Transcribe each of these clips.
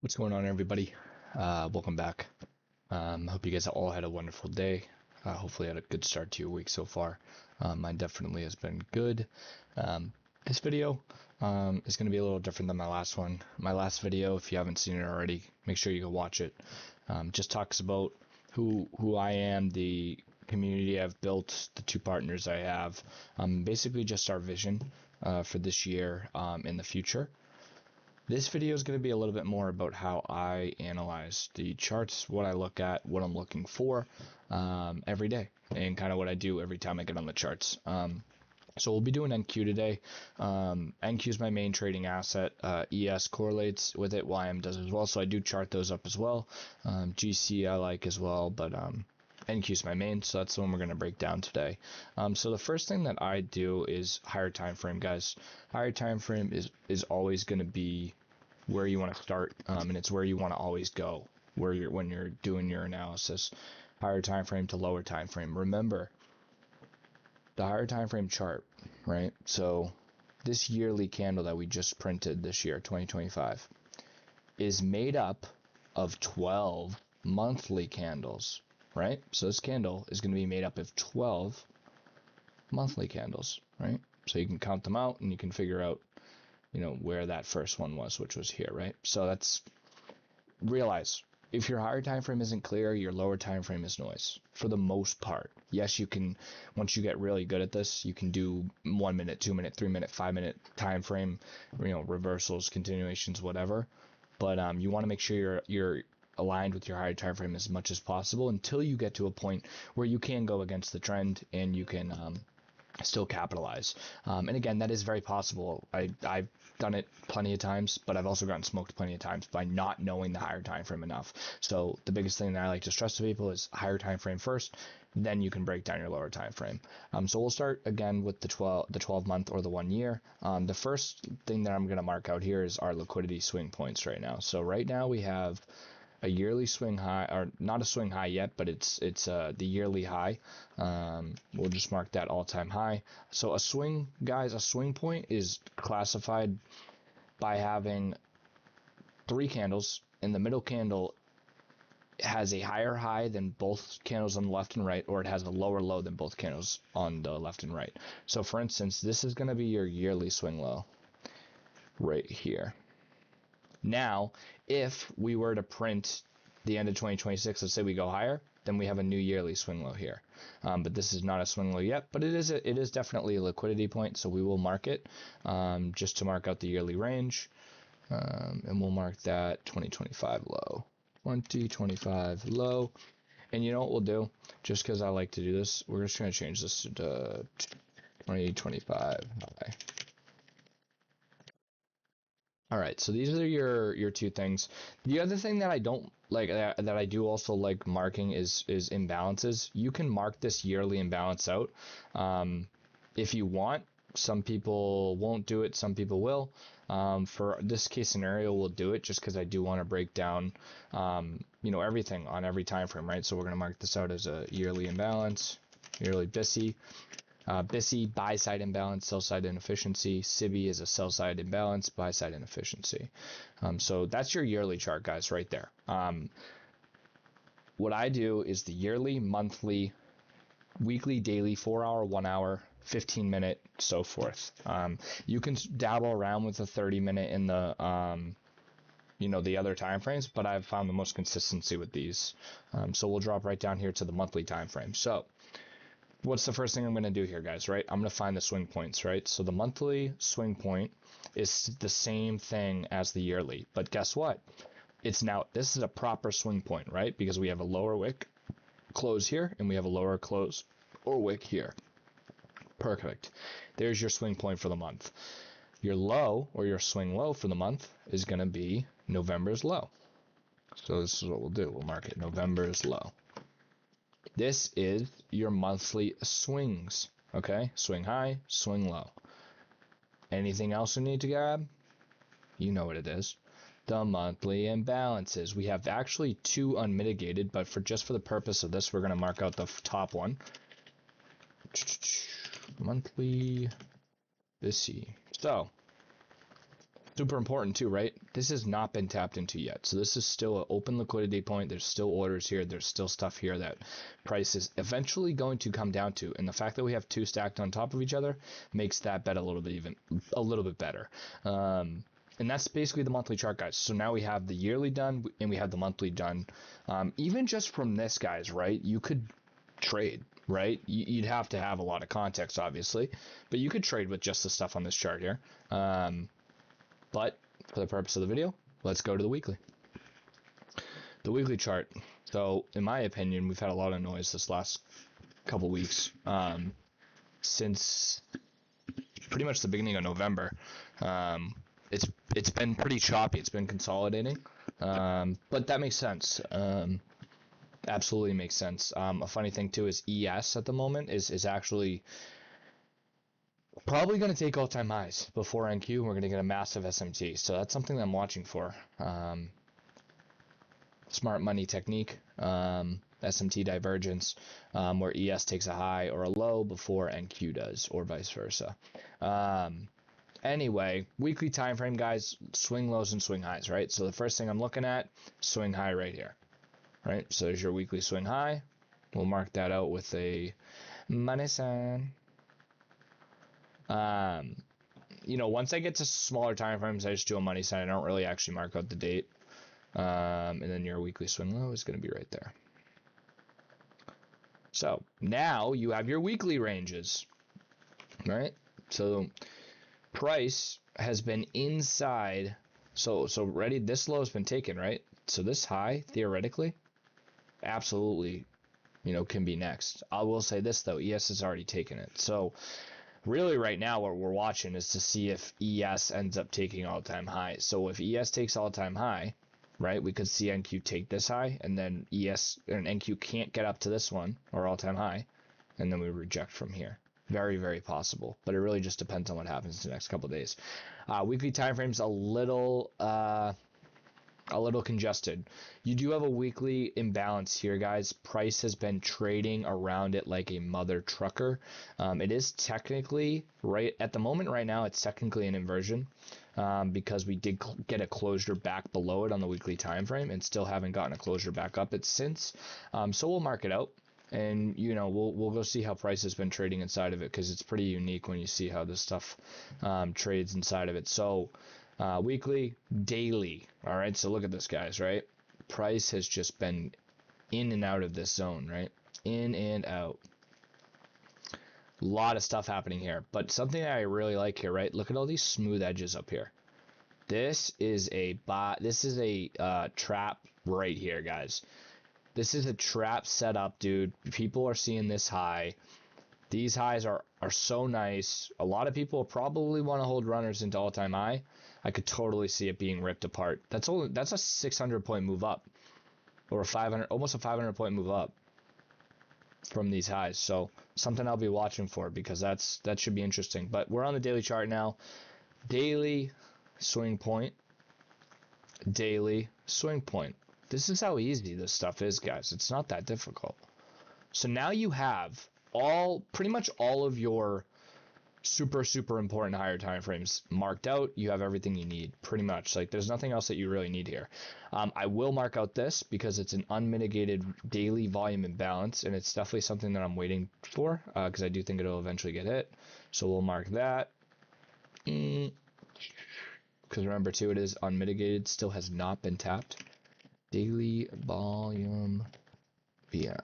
What's going on, everybody? Welcome back. Hope you guys all had a wonderful day. Hopefully had a good start to your week so far. Mine definitely has been good. This video is going to be a little different than my last one. My last video, if you haven't seen it already, make sure you go watch it. Just talks about who I am, the community I've built, the two partners I have, basically just our vision for this year in the future. This video is going to be a little bit more about how I analyze the charts, what I look at, what I'm looking for every day, and kind of what I do every time I get on the charts. So we'll be doing NQ today. NQ is my main trading asset. ES correlates with it. YM does as well. So I do chart those up as well. GC I like as well, but NQ is my main, so that's the one we're going to break down today. So the first thing that I do is higher time frame, guys. Higher time frame is always going to be where you want to start, and it's where you want to always go when you're doing your analysis. Higher time frame to lower time frame. Remember the higher time frame chart, right? So this yearly candle that we just printed this year, 2025, is made up of 12 monthly candles, right? So this candle is going to be made up of 12 monthly candles, right? So you can count them out and you can figure out, where that first one was, which was here, right? So realize if your higher time frame isn't clear, your lower time frame is noise for the most part. Yes, you can, once you get really good at this, you can do 1 minute, 2 minute, 3 minute, 5 minute time frame, reversals, continuations, whatever. But you want to make sure you're aligned with your higher time frame as much as possible until you get to a point where you can go against the trend and you can still capitalize. And again, that is very possible. I've done it plenty of times, but I've also gotten smoked plenty of times by not knowing the higher time frame enough. So the biggest thing that I like to stress to people is higher time frame first, then you can break down your lower time frame. So we'll start again with the 12 month or the 1 year. The first thing that I'm going to mark out here is our liquidity swing points right now. So right now we have a yearly swing high, or not a swing high yet, but it's the yearly high. We'll just mark that all-time high. So a swing, guys, a swing point is classified by having 3 candles, and the middle candle has a higher high than both candles on the left and right, or it has a lower low than both candles on the left and right. So for instance, this is going to be your yearly swing low right here. Now, if we were to print the end of 2026, let's say we go higher, then we have a new yearly swing low here. But this is not a swing low yet, but it is definitely a liquidity point, so we will mark it just to mark out the yearly range. And we'll mark that 2025 low. 2025 low. And you know what we'll do? Just because I like to do this, we're just going to change this to 2025 high. All right, so these are your two things. The other thing that I don't like that I do also like marking is imbalances. You can mark this yearly imbalance out if you want. Some people won't do it, some people will. For this case scenario, we'll do it just because I do want to break down everything on every time frame, right? So we're gonna mark this out as a yearly imbalance, yearly BISI. BISI, buy-side imbalance, sell-side inefficiency. SIBI is a sell-side imbalance, buy-side inefficiency. So that's your yearly chart, guys, right there. What I do is the yearly, monthly, weekly, daily, 4 hour, 1 hour, 15 minute, so forth. You can dabble around with the 30 minute in the the other time frames, but I've found the most consistency with these. So we'll drop right down here to the monthly time frame. So what's the first thing I'm going to do here, guys, right? I'm going to find the swing points, right? So the monthly swing point is the same thing as the yearly, but guess what? This is a proper swing point, right? Because we have a lower wick close here, and we have a lower close or wick here. Perfect. There's your swing point for the month. Your low, or your swing low for the month, is going to be November's low. So this is what we'll do. We'll mark it November's low. This is your monthly swings, okay? Swing high, swing low. Anything else we need to grab? You know what it is. The monthly imbalances. We have actually 2 unmitigated, but for the purpose of this, we're going to mark out the top one. Monthly BISI. So Super important too, right? This has not been tapped into yet. So this is still an open liquidity point. There's still orders here. There's still stuff here that price is eventually going to come down to. And the fact that we have two stacked on top of each other makes that bet a little bit better. And that's basically the monthly chart, guys. So now we have the yearly done and we have the monthly done. Even just from this, guys, right? You could trade, right? You'd have to have a lot of context, obviously, but you could trade with just the stuff on this chart here. But for the purpose of the video, let's go to the weekly. The weekly chart. So in my opinion, we've had a lot of noise this last couple weeks, since pretty much the beginning of November. It's been pretty choppy. It's been consolidating, but that makes sense. Absolutely makes sense. A funny thing too is ES at the moment is actually probably going to take all-time highs before NQ. We're going to get a massive SMT, so that's something that I'm watching for. Smart money technique, SMT divergence, where ES takes a high or a low before NQ does, or vice versa. Anyway, weekly time frame, guys, swing lows and swing highs, right? So the first thing I'm looking at, swing high right here, right? So there's your weekly swing high. We'll mark that out with a money sign. You know, once I get to smaller time frames, I just do a money sign. I don't really actually mark out the date. And then your weekly swing low is going to be right there. So now you have your weekly ranges, right? So price has been inside. So ready, this low has been taken, right? So this high, theoretically, absolutely, you know, can be next. I will say this though, ES has already taken it. So really right now what we're watching is to see if ES ends up taking all-time high. So if ES takes all-time high, right, we could see NQ take this high, and then ES and NQ can't get up to this one, or all-time high, and then we reject from here. Very, very possible, but it really just depends on what happens in the next couple of days. Weekly time frames a little congested. You do have a weekly imbalance here, guys. Price has been trading around it like a mother trucker. It is technically, right at the moment right now, it's technically an inversion, because we did get a closure back below it on the weekly time frame and still haven't gotten a closure back up it since. So we'll mark it out, and you know, we'll go see how price has been trading inside of it, because it's pretty unique when you see how this stuff trades inside of it. So weekly, daily. All right, so look at this, guys, right? Price has just been in and out of this zone, right? In and out. A lot of stuff happening here, but something that I really like here, right? Look at all these smooth edges up here. This is a trap right here, guys. This is a trap setup, dude. People are seeing this high. These highs are so nice. A lot of people probably want to hold runners into all-time high. I could totally see it being ripped apart. That's a 600 point move up, or almost a 500 point move up from these highs. So something I'll be watching for, because that should be interesting. But we're on the daily chart now. Daily swing point. Daily swing point. This is how easy this stuff is, guys. It's not that difficult. So now you have pretty much all of your super important higher time frames marked out. You have everything you need, pretty much. Like, there's nothing else that you really need here. I will mark out this because it's an unmitigated daily volume imbalance, and it's definitely something that I'm waiting for, because I do think it'll eventually get hit. So we'll mark that. Because remember too, it is unmitigated, still has not been tapped. Daily volume VI.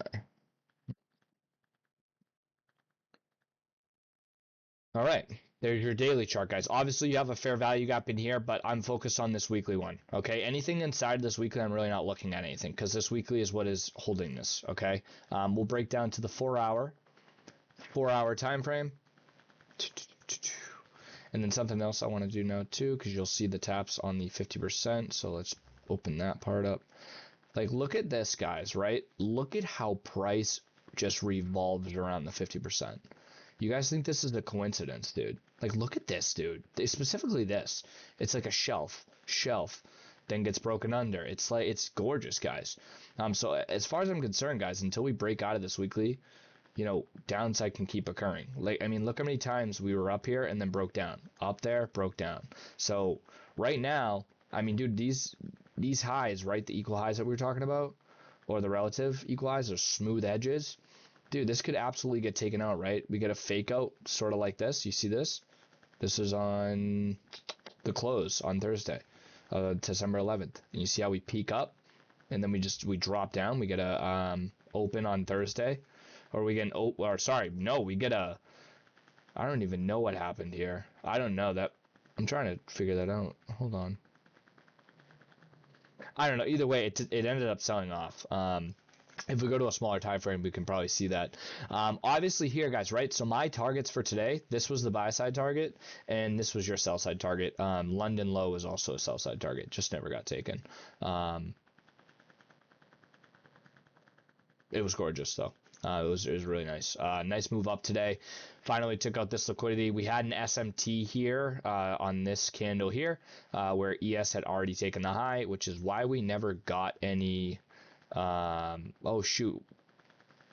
All right, there's your daily chart, guys. Obviously, you have a fair value gap in here, but I'm focused on this weekly one, okay? Anything inside this weekly, I'm really not looking at anything, because this weekly is what is holding this, okay? We'll break down to the 4-hour time frame. And then something else I want to do now, too, because you'll see the taps on the 50%, so let's open that part up. Like, look at this, guys, right? Look at how price just revolves around the 50%. You guys think this is a coincidence, dude? Like, look at this, dude. Specifically this. It's like a shelf, then gets broken under. It's like, it's gorgeous, guys. So as far as I'm concerned, guys, until we break out of this weekly, downside can keep occurring. Like, I mean, look how many times we were up here and then broke down, up there, broke down. So right now, I mean, dude, these highs, right, the equal highs that we were talking about, or the relative equal highs, or smooth edges, dude, this could absolutely get taken out, right? We get a fake out, sort of like this. You see this? This is on the close on Thursday, December 11th. And you see how we peak up, and then we drop down. We get a open on Thursday. Or we get an we get a, I don't even know what happened here. I don't know that. I'm trying to figure that out. Hold on. I don't know. Either way, it ended up selling off. If we go to a smaller time frame, we can probably see that. Obviously here, guys, right? So my targets for today, this was the buy side target, and this was your sell side target. London low was also a sell side target, just never got taken. It was gorgeous though. It was really nice. Nice move up today. Finally took out this liquidity. We had an SMT here on this candle here, where ES had already taken the high, which is why we never got any. Oh shoot.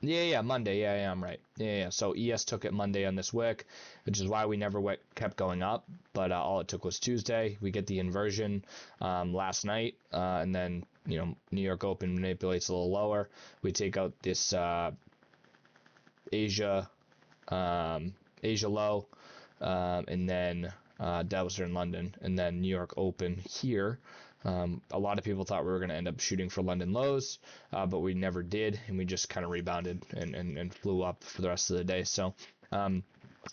Yeah, Monday. Yeah, I'm right. Yeah. So ES took it Monday on this wick, which is why we never kept going up. But all it took was Tuesday. We get the inversion last night, and then New York Open manipulates a little lower. We take out this Asia low, and then Dallas in London, and then New York Open here. A lot of people thought we were going to end up shooting for London lows, but we never did, and we just kind of rebounded and flew up for the rest of the day. So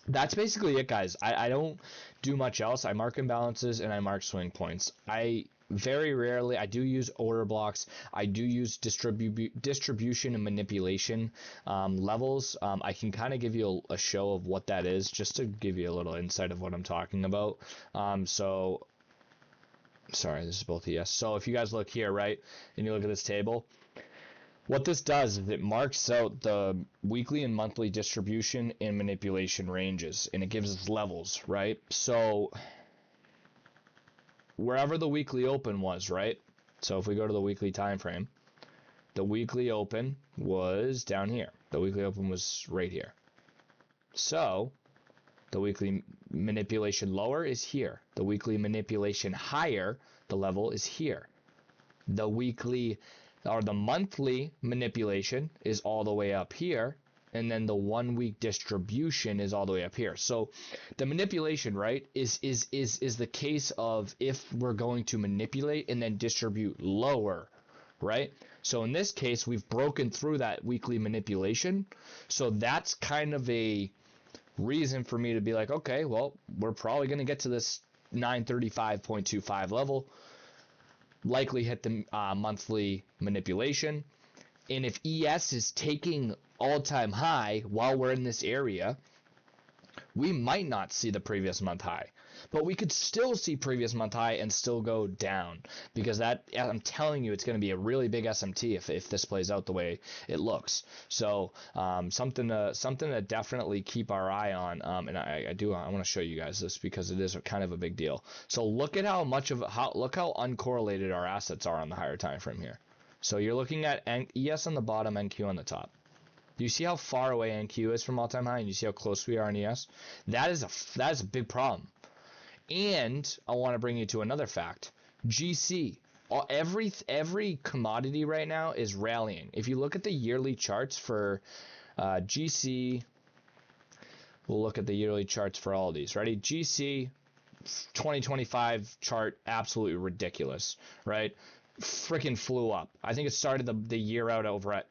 that's basically it, guys. I don't do much else. I mark imbalances and I mark swing points. I very rarely, I do use order blocks. I do use distribution and manipulation levels. I can kind of give you a show of what that is, just to give you a little insight of what I'm talking about. Sorry, this is both ES. So if you guys look here, right, and you look at this table, what this does is it marks out the weekly and monthly distribution and manipulation ranges, and it gives us levels, right? So wherever the weekly open was, right? So if we go to the weekly time frame, the weekly open was down here. The weekly open was right here. So the weekly manipulation lower is here. The weekly manipulation higher, the level is here. The weekly or the monthly manipulation is all the way up here, and then the 1 week distribution is all the way up here. So the manipulation, right, is the case of if we're going to manipulate and then distribute lower, right? So in this case, we've broken through that weekly manipulation. So that's kind of a reason for me to be like, okay, well, we're probably going to get to this 935.25 level, likely hit the monthly manipulation. And if ES is taking all-time high while we're in this area, we might not see the previous month high, but we could still see previous month high and still go down, because that, I'm telling you, it's going to be a really big SMT if this plays out the way it looks. So something to definitely keep our eye on. And I want to show you guys this because it is kind of a big deal. So look at look how uncorrelated our assets are on the higher time frame here. So you're looking at ES on the bottom, NQ on the top. Do you see how far away NQ is from all-time high, and you see how close we are in ES? That is a big problem. And I want to bring you to another fact. GC, every commodity right now is rallying. If you look at the yearly charts for GC, we'll look at the yearly charts for all of these. Ready? GC 2025 chart, absolutely ridiculous, right? Freaking flew up. I think it started the year out over at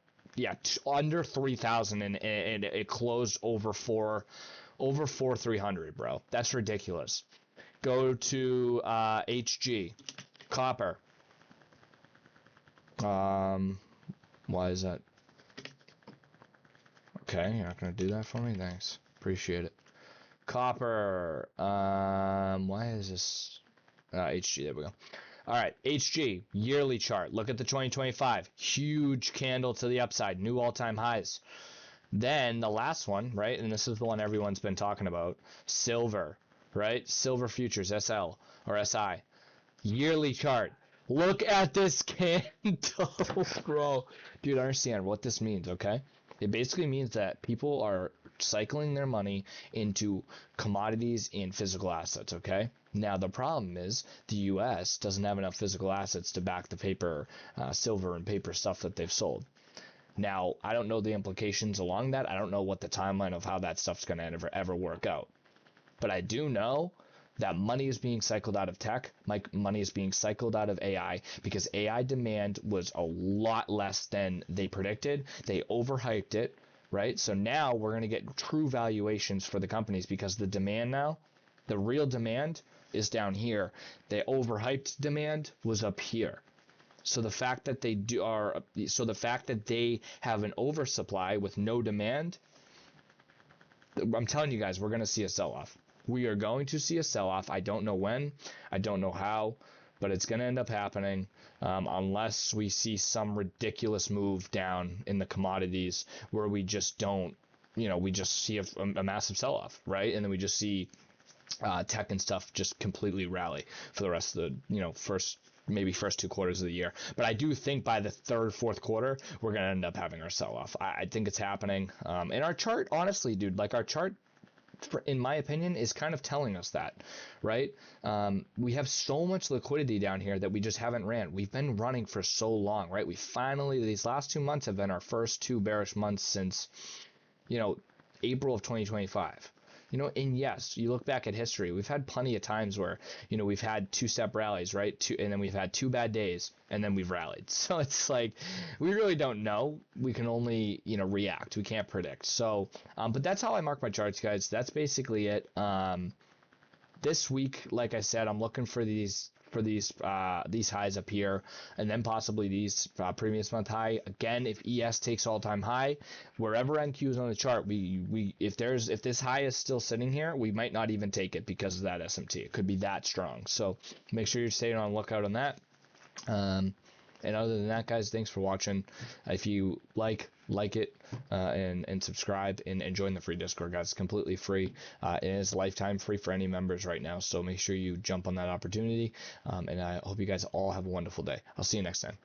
under 3,000, and it closed over 4,300, bro. That's ridiculous. Go to HG copper. Why is that? Okay, you're not gonna do that for me. Thanks, appreciate it. Copper. Why is this? HG. There we go. All right, HG, yearly chart. Look at the 2025. Huge candle to the upside, new all-time highs. Then the last one, right, and this is the one everyone's been talking about, silver, right? Silver futures, SL or SI. Yearly chart. Look at this candle, bro. Dude, I understand what this means, okay? It basically means that people are cycling their money into commodities and physical assets, okay? Now, the problem is the US doesn't have enough physical assets to back the paper, silver and paper stuff that they've sold. Now, I don't know the implications along that. I don't know what the timeline of how that stuff's going to ever work out. But I do know that money is being cycled out of tech. Money is being cycled out of AI because AI demand was a lot less than they predicted. They overhyped it, right? So now we're going to get true valuations for the companies because the demand now, the real demand is down here. The overhyped demand was up here. So the fact that the fact that they have an oversupply with no demand, I'm telling you guys, we're going to see a sell-off. We are going to see a sell-off. I don't know when, I don't know how, but it's going to end up happening unless we see some ridiculous move down in the commodities where we just don't, we just see a massive sell-off, right? And then we just see tech and stuff just completely rally for the rest of the, first 2 quarters of the year. But I do think by the third, fourth quarter, we're going to end up having our sell-off. I think it's happening. And our chart, honestly, dude, like our chart, in my opinion, is kind of telling us that, right? We have so much liquidity down here that we just haven't ran. We've been running for so long, right? We finally, these last 2 months have been our first 2 bearish months since, April of 2025. And yes, you look back at history, we've had plenty of times where, we've had 2-step rallies, right? And then we've had 2 bad days and then we've rallied. So it's like, we really don't know. We can only, react. We can't predict. So, but that's how I mark my charts, guys. That's basically it. This week, like I said, I'm looking for these highs up here, and then possibly these previous month high again. If ES takes all-time high, wherever NQ is on the chart, if this high is still sitting here, we might not even take it because of that SMT. It could be that strong. So make sure you're staying on the lookout on that. And other than that, guys, thanks for watching. If you like it, and subscribe and join the free Discord, guys. It's completely free. It is lifetime free for any members right now. So make sure you jump on that opportunity. And I hope you guys all have a wonderful day. I'll see you next time.